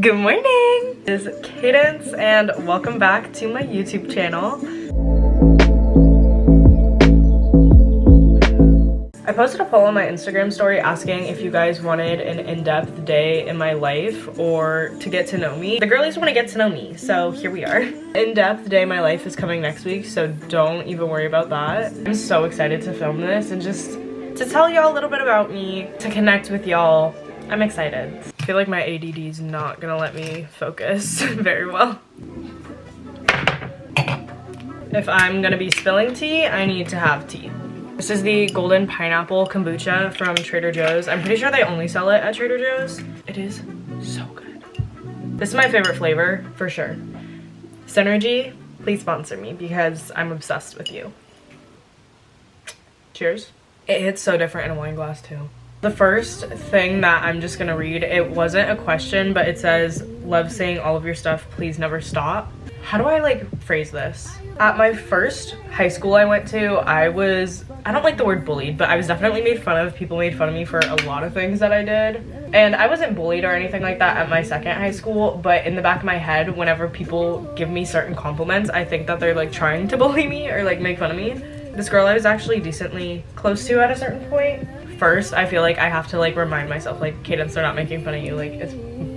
Good morning! This is Cadence and welcome back to my YouTube channel. I posted a poll on my Instagram story asking if you guys wanted an in-depth day in my life or to get to know me. The girlies want to get to know me, so here we are. In-depth day in my life is coming next week, so don't even worry about that. I'm so excited to film this and just to tell y'all a little bit about me, to connect with y'all. I'm excited. I feel like my ADD is not gonna let me focus very well. If I'm gonna be spilling tea, I need to have tea. This is the golden pineapple kombucha from Trader Joe's. I'm pretty sure they only sell it at Trader Joe's. It is so good. This is my favorite flavor, for sure. Synergy, please sponsor me because I'm obsessed with you. Cheers. It hits so different in a wine glass too. The first thing that I'm just gonna read, it wasn't a question, but it says, love seeing all of your stuff, please never stop. How do I like phrase this? At my first high school I went to, I don't like the word bullied, but I was definitely made fun of. People made fun of me for a lot of things that I did. And I wasn't bullied or anything like that at my second high school, but in the back of my head, whenever people give me certain compliments, I think that they're like trying to bully me or like make fun of me. This girl I was actually decently close to at a certain point. First, I feel like I have to like remind myself, like, Cadence, they're not making fun of you. Like, it's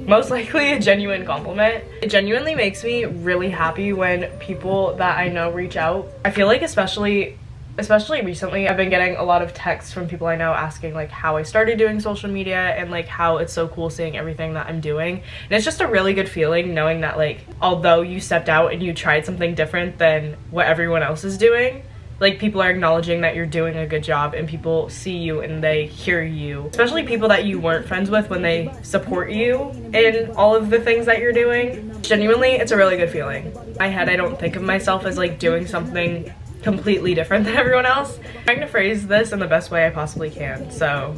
most likely a genuine compliment. It genuinely makes me really happy when people that I know reach out. I feel like especially recently, I've been getting a lot of texts from people I know asking like how I started doing social media and like how it's so cool seeing everything that I'm doing. And it's just a really good feeling knowing that like, although you stepped out and you tried something different than what everyone else is doing, like people are acknowledging that you're doing a good job and people see you and they hear you. Especially people that you weren't friends with, when they support you in all of the things that you're doing. Genuinely, it's a really good feeling. In my head, I don't think of myself as like doing something completely different than everyone else. I'm trying to phrase this in the best way I possibly can, so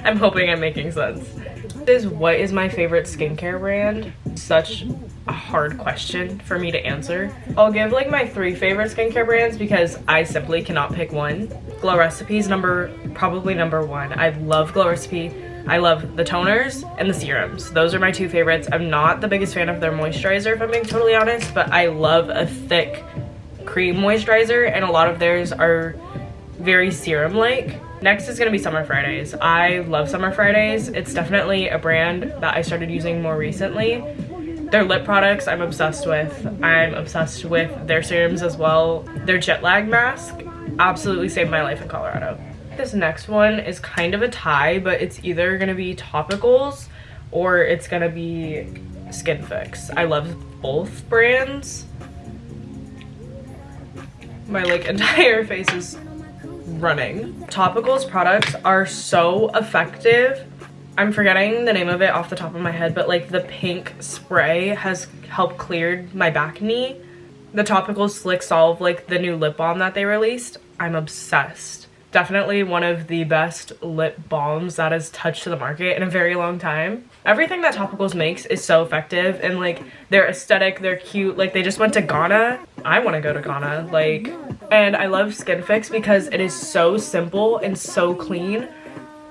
I'm hoping I'm making sense. What is my favorite skincare brand? Such a hard question for me to answer. I'll give like my 3 favorite skincare brands because I simply cannot pick one. Glow Recipe is probably number 1. I love Glow Recipe. I love the toners and the serums. Those are my 2 favorites. I'm not the biggest fan of their moisturizer, if I'm being totally honest, but I love a thick cream moisturizer, and a lot of theirs are very serum-like. Next is gonna be Summer Fridays. I love Summer Fridays. It's definitely a brand that I started using more recently. Their lip products I'm obsessed with. I'm obsessed with their serums as well. Their jet lag mask absolutely saved my life in Colorado. This next one is kind of a tie, but it's either gonna be topicals or it's gonna be Skin Fix. I love both brands. My like entire face is running. Topicals products are so effective. I'm forgetting the name of it off the top of my head, but like the pink spray has helped clear my back knee. The Topicals Slick Solve, like the new lip balm that they released, I'm obsessed. Definitely one of the best lip balms that has touched the market in a very long time. Everything that Topicals makes is so effective, and like they're aesthetic, they're cute. Like they just went to Ghana. I want to go to Ghana. Like, and I love Skin Fix because it is so simple and so clean,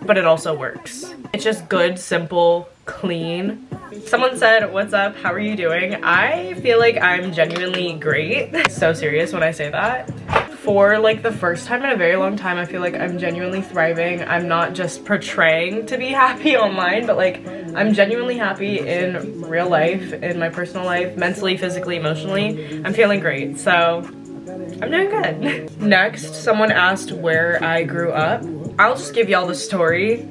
but it also works. It's just good, simple, clean. Someone said, what's up? How are you doing? I feel like I'm genuinely great. So serious when I say that. For like the first time in a very long time, I feel like I'm genuinely thriving. I'm not just portraying to be happy online, but like I'm genuinely happy in real life, in my personal life, mentally, physically, emotionally. I'm feeling great, so I'm doing good. Next, someone asked where I grew up. I'll just give y'all the story.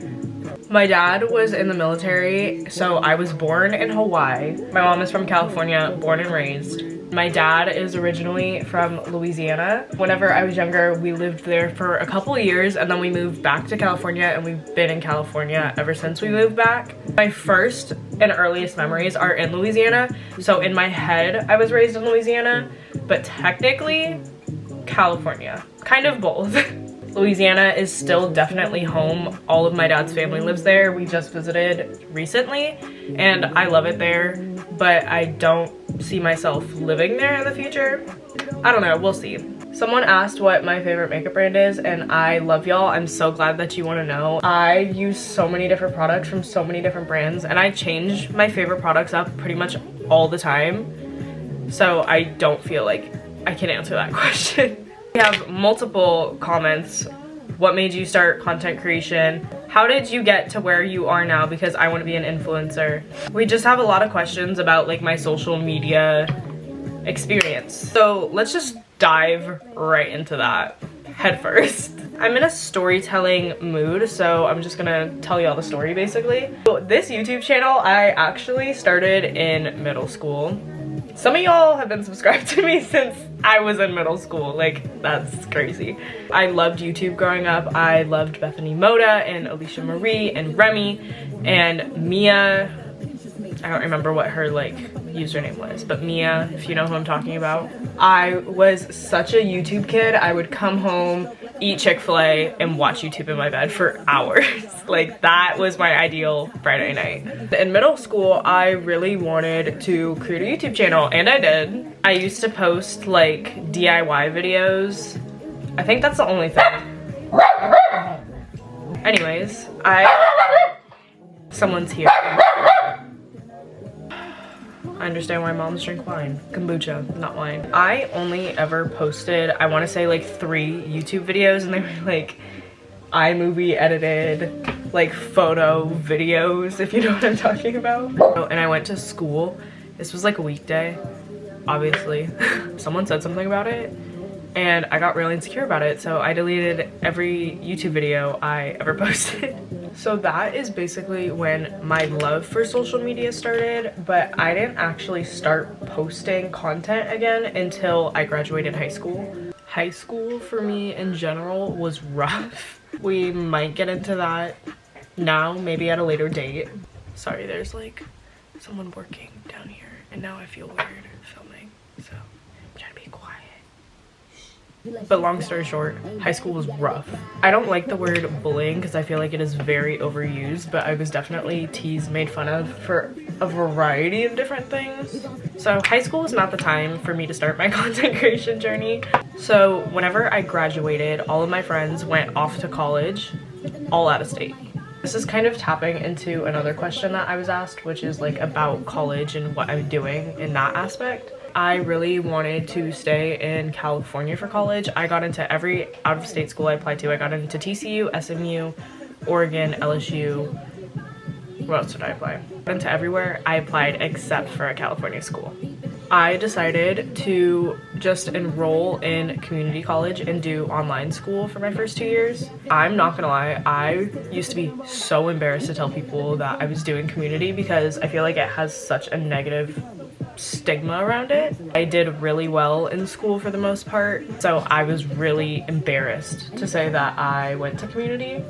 My dad was in the military, so I was born in Hawaii. My mom is from California, born and raised. My dad is originally from Louisiana. Whenever I was younger, we lived there for a couple of years, and then we moved back to California, and we've been in California ever since we moved back. My first and earliest memories are in Louisiana, so in my head, I was raised in Louisiana, but technically, California. Kind of both. Louisiana is still definitely home. All of my dad's family lives there. We just visited recently, and I love it there, but I don't see myself living there in the future. I don't know, we'll see. Someone asked what my favorite makeup brand is, and I love y'all. I'm so glad that you want to know. I use so many different products from so many different brands, and I change my favorite products up pretty much all the time. So I don't feel like I can answer that question. We have multiple comments. What made you start content creation? How did you get to where you are now? Because I want to be an influencer. We just have a lot of questions about like my social media experience. So let's just dive right into that head first. I'm in a storytelling mood, so I'm just gonna tell y'all the story basically. So this YouTube channel I actually started in middle school. Some of y'all have been subscribed to me since I was in middle school. Like, that's crazy. I loved YouTube growing up. I loved Bethany Moda and Alicia Marie and Remy and Mia. I don't remember what her like username was, but Mia, if you know who I'm talking about. I was such a YouTube kid. I would come home, eat Chick-fil-A, and watch YouTube in my bed for hours. Like, that was my ideal Friday night. In middle school, I really wanted to create a YouTube channel, and I did. I used to post like DIY videos. I think that's the only thing. Anyways, someone's here. I understand why moms drink wine. Kombucha, not wine. I only ever posted, I want to say like 3 YouTube videos, and they were like iMovie edited, like photo videos, if you know what I'm talking about. And I went to school. This was like a weekday, obviously. Someone said something about it, and I got really insecure about it, so I deleted every YouTube video I ever posted. So that is basically when my love for social media started, but I didn't actually start posting content again until I graduated high school. High school for me in general was rough. We might get into that now, maybe at a later date. Sorry, there's like someone working down here, and now I feel weird filming, so I'm trying to be quiet. But long story short, high school was rough. I don't like the word bullying because I feel like it is very overused, but I was definitely teased, made fun of for a variety of different things. So high school was not the time for me to start my content creation journey. So whenever I graduated, all of my friends went off to college, all out of state. This is kind of tapping into another question that I was asked, which is like about college and what I'm doing in that aspect. I really wanted to stay in California for college. I got into every out-of-state school I applied to. I got into TCU, SMU, Oregon, LSU. What else did I apply? I got into everywhere I applied except for a California school. I decided to just enroll in community college and do online school for my first 2 years. I'm not gonna lie, I used to be so embarrassed to tell people that I was doing community because I feel like it has such a negative stigma around it. I did really well in school for the most part, so I was really embarrassed to say that I went to community.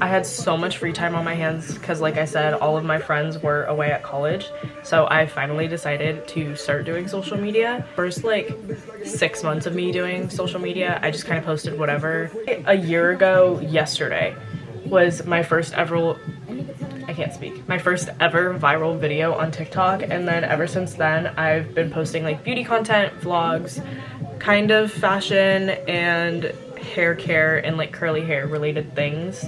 I had so much free time on my hands because, like I said, all of my friends were away at college, so I finally decided to start doing social media. First like 6 months of me doing social media, I just kind of posted whatever. A year ago yesterday was my first ever my first ever viral video on TikTok, and then ever since then I've been posting like beauty content, vlogs, kind of fashion and hair care and like curly hair related things.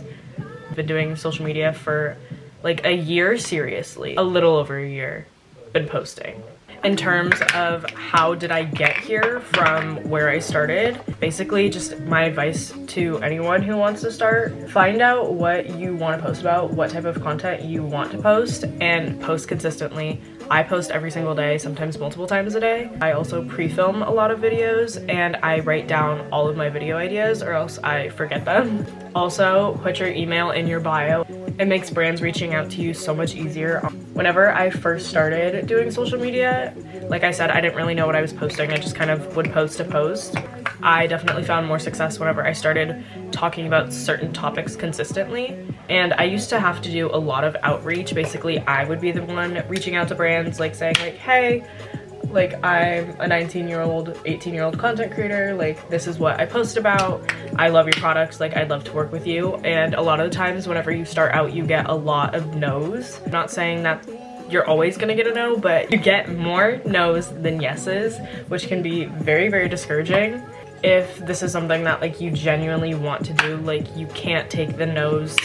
I've been doing social media for like a year, seriously, a little over a year, been posting. In terms of how did I get here from where I started, basically just my advice to anyone who wants to start: find out what you want to post about, what type of content you want to post, and post consistently. I post every single day, sometimes multiple times a day. I also pre-film a lot of videos, and I write down all of my video ideas or else I forget them. Also, put your email in your bio. It makes brands reaching out to you so much easier. Whenever I first started doing social media, like I said, I didn't really know what I was posting. I just kind of would post a post. I definitely found more success whenever I started talking about certain topics consistently. And I used to have to do a lot of outreach. Basically, I would be the one reaching out to brands, like saying like, hey, like I'm a 19-year-old, 18-year-old content creator, like this is what I post about, I love your products, like I'd love to work with you. And a lot of the times whenever you start out, you get a lot of no's. I'm not saying that you're always gonna get a no, but you get more no's than yeses, which can be very, very discouraging. if this is something that like you genuinely want to do, like you can't take the no's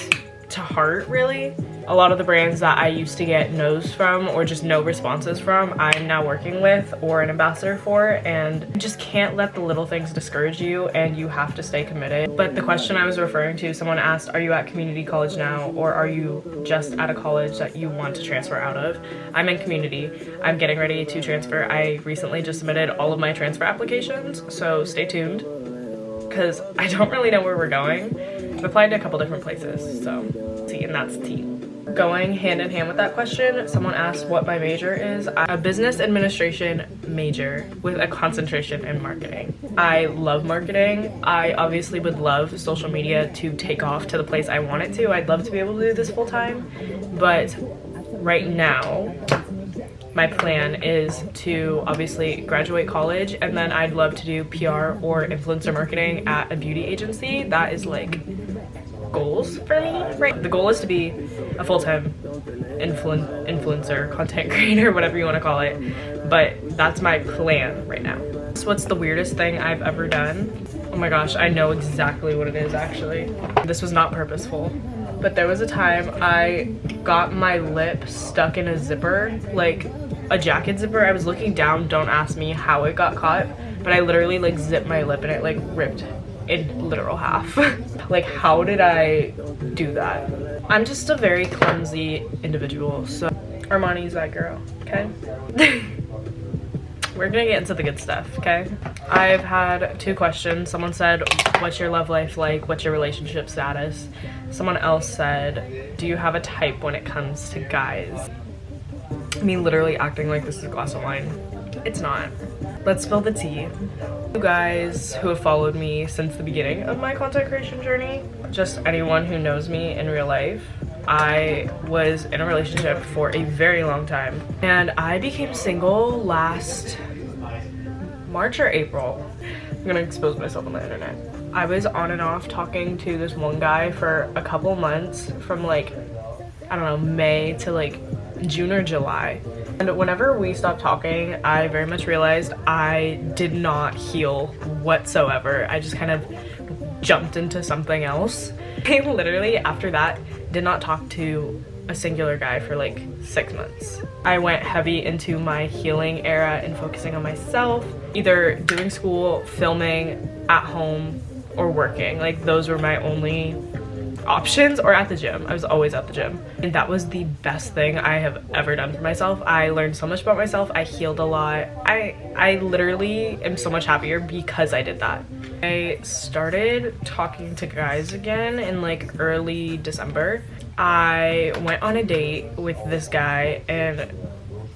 to heart really. A lot of the brands that I used to get no's from or just no responses from, I'm now working with or an ambassador for, and you just can't let the little things discourage you, and you have to stay committed. But the question I was referring to, someone asked, are you at community college now, or are you just at a college that you want to transfer out of? I'm in community. I'm getting ready to transfer. I recently just submitted all of my transfer applications, so stay tuned because I don't really know where we're going. I've applied to a couple different places, so see, and that's tea. Going hand in hand with that question, someone asked what my major is. I'm a business administration major with a concentration in marketing. I love marketing. I obviously would love social media to take off to the place I want it to. I'd love to be able to do this full time, but right now my plan is to obviously graduate college, and then I'd love to do PR or influencer marketing at a beauty agency. That is like goals for me, right? The goal is to be a full-time influencer, content creator, whatever you want to call it, but that's my plan right now. So what's the weirdest thing I've ever done? Oh my gosh, I know exactly what it is actually. This was not purposeful, but there was a time I got my lip stuck in a zipper, like a jacket zipper. I was looking down, don't ask me how it got caught, but I literally like zipped my lip and it like ripped in literal half. Like, how did I do that? I'm just a very clumsy individual, so Armani's that girl, okay? We're gonna get into the good stuff, okay? I've had 2 questions. Someone said, what's your love life like? What's your relationship status? Someone else said, do you have a type when it comes to guys? Me literally acting like this is a glass of wine. It's not. Let's spill the tea. You guys who have followed me since the beginning of my content creation journey, just anyone who knows me in real life, I was in a relationship for a very long time, and I became single last March or April. I'm gonna expose myself on the internet. I was on and off talking to this one guy for a couple months from like, I don't know, May to like June or July. And whenever we stopped talking, I very much realized I did not heal whatsoever. I just kind of jumped into something else. I literally, after that, did not talk to a singular guy for like 6 months. I went heavy into my healing era and focusing on myself, either doing school, filming, at home, or working. Like, those were my only options, or at the gym. I was always at the gym, and that was the best thing I have ever done for myself. I learned so much about myself. I healed a lot. I literally am so much happier because I did that. I started talking to guys again in like early December. I went on a date with this guy, and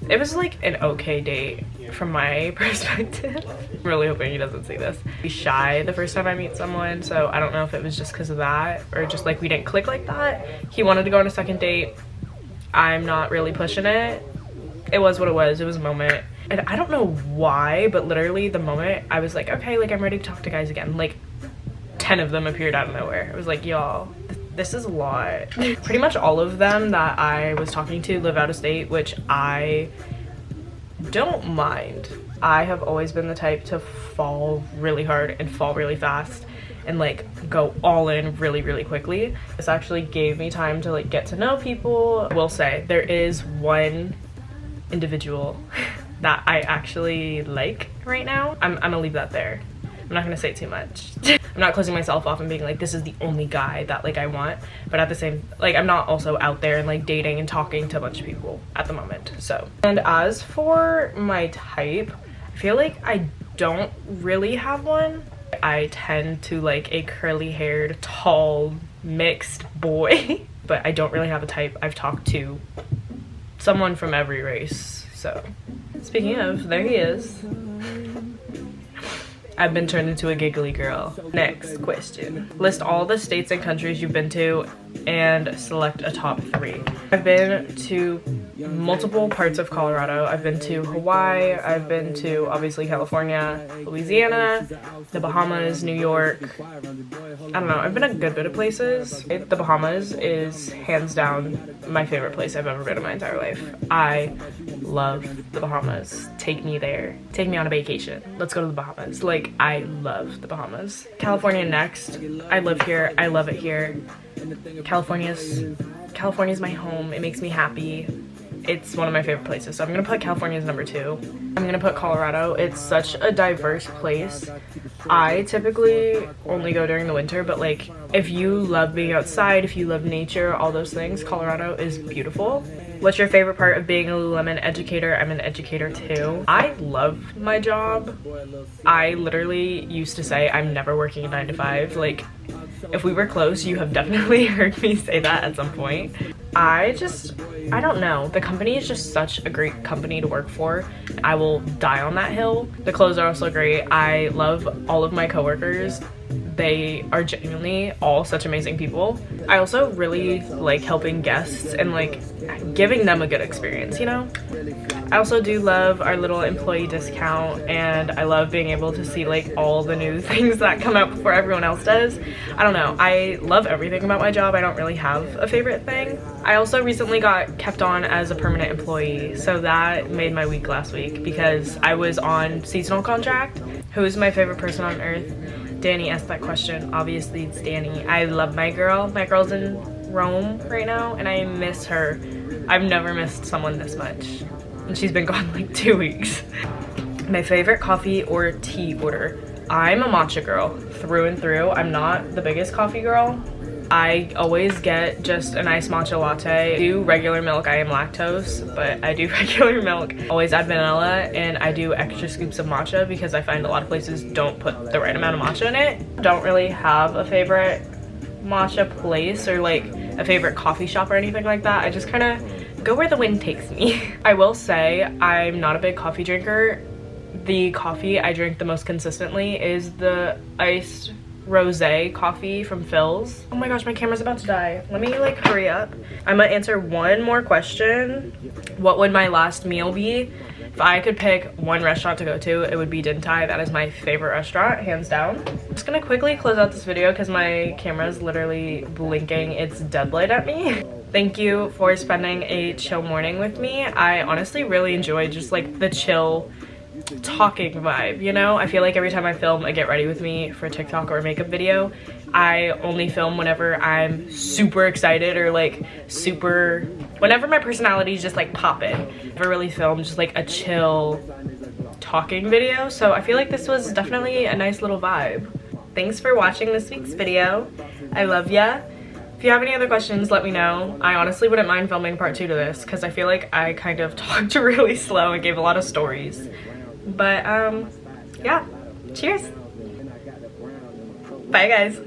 it was like an okay date from my perspective. I'm really hoping he doesn't see this. He's shy the first time I meet someone, so I don't know if it was just because of that or just like we didn't click like that. He wanted to go on a second date. I'm not really pushing it. It was what it was. It was a moment. And I don't know why, but literally the moment I was like, okay, like I'm ready to talk to guys again, like 10 of them appeared out of nowhere. I was like, y'all, this is a lot. Pretty much all of them that I was talking to live out of state, which I don't mind. I have always been the type to fall really hard and fall really fast and like go all in really, really quickly. This actually gave me time to like get to know people. I will say there is one individual that I actually like right now. I'm gonna leave that there. I'm not gonna say too much. I'm not closing myself off and being like, this is the only guy that like I want, but at the same, like I'm not also out there and like dating and talking to a bunch of people at the moment, so. And as for my type, I feel like I don't really have one. I tend to like a curly haired, tall, mixed boy, but I don't really have a type. I've talked to someone from every race, so. Speaking of, there he is. I've been turned into a giggly girl. Next question. List all the states and countries you've been to and select a top 3. I've been to multiple parts of Colorado. I've been to Hawaii, I've been to obviously California, Louisiana, the Bahamas, New York. I don't know, I've been a good bit of places. The Bahamas is hands down my favorite place I've ever been in my entire life. I love the Bahamas. Take me there. Take me on a vacation. Let's go to the Bahamas. Like, I love the Bahamas. California next. I live here. I love it here. California's my home. It makes me happy. It's one of my favorite places, so I'm gonna put California as number 2. I'm gonna put Colorado. It's such a diverse place. I typically only go during the winter, but like, if you love being outside, if you love nature, all those things, Colorado is beautiful. What's your favorite part of being a Lululemon educator? I'm an educator too. I love my job. I literally used to say I'm never working a 9 to 5. Like, if we were close, you have definitely heard me say that at some point. I don't know. The company is just such a great company to work for. I will die on that hill. The clothes are also great. I love all of my coworkers. They are genuinely all such amazing people. I also really like helping guests and like giving them a good experience, you know? I also do love our little employee discount, and I love being able to see like all the new things that come out before everyone else does. I don't know, I love everything about my job. I don't really have a favorite thing. I also recently got kept on as a permanent employee, so that made my week last week because I was on seasonal contract. Who is my favorite person on earth? Danny asked that question. Obviously it's Danny. I love my girl. My girl's in Rome right now and I miss her. I've never missed someone this much. And she's been gone like 2 weeks. My favorite coffee or tea order. I'm a matcha girl through and through. I'm not the biggest coffee girl. I always get just a nice matcha latte. I do regular milk. I am lactose, but I do regular milk. Always add vanilla, and I do extra scoops of matcha because I find a lot of places don't put the right amount of matcha in it. Don't really have a favorite matcha place or like a favorite coffee shop or anything like that. I just kind of go where the wind takes me. I will say I'm not a big coffee drinker. The coffee I drink the most consistently is the iced rosé coffee from Phil's. Oh my gosh, my camera's about to die. Let me like hurry up. I'm gonna answer one more question. What would my last meal be? If I could pick one restaurant to go to, it would be Din Tai. That is my favorite restaurant, hands down. I'm just gonna quickly close out this video because my camera is literally blinking its dead light at me. Thank you for spending a chill morning with me. I honestly really enjoy just like the chill talking vibe, you know? I feel like every time I film a get ready with me for TikTok or a makeup video, I only film whenever I'm super excited or like super, whenever my personality is just like popping. I never really filmed just like a chill talking video, so I feel like this was definitely a nice little vibe. Thanks for watching this week's video. I love ya. If you have any other questions, let me know. I honestly wouldn't mind filming part 2 to this because I feel like I kind of talked really slow and gave a lot of stories. But yeah, cheers. Bye guys.